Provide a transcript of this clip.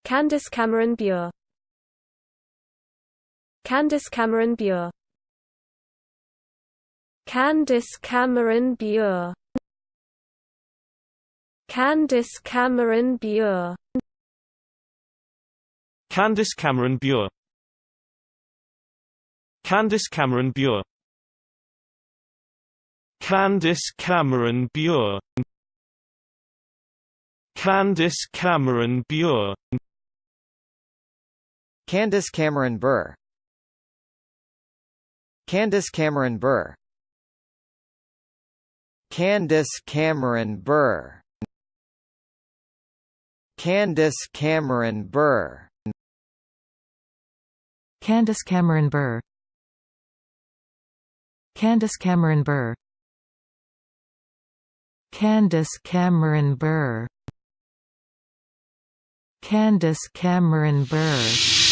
Candace Cameron Bure. Candace Cameron Bure. Candace Cameron Bure. Candace Cameron Bure. Candace Cameron Bure. Candace Cameron Bure. Candace Cameron Bure. Candace Cameron Bure. Candace Cameron Bure. Candace Cameron Bure. Candace Cameron Bure. Candace Cameron Bure. Candace Cameron Bure. Candace Cameron Bure. Candace Cameron Bure. Candace Cameron Bure.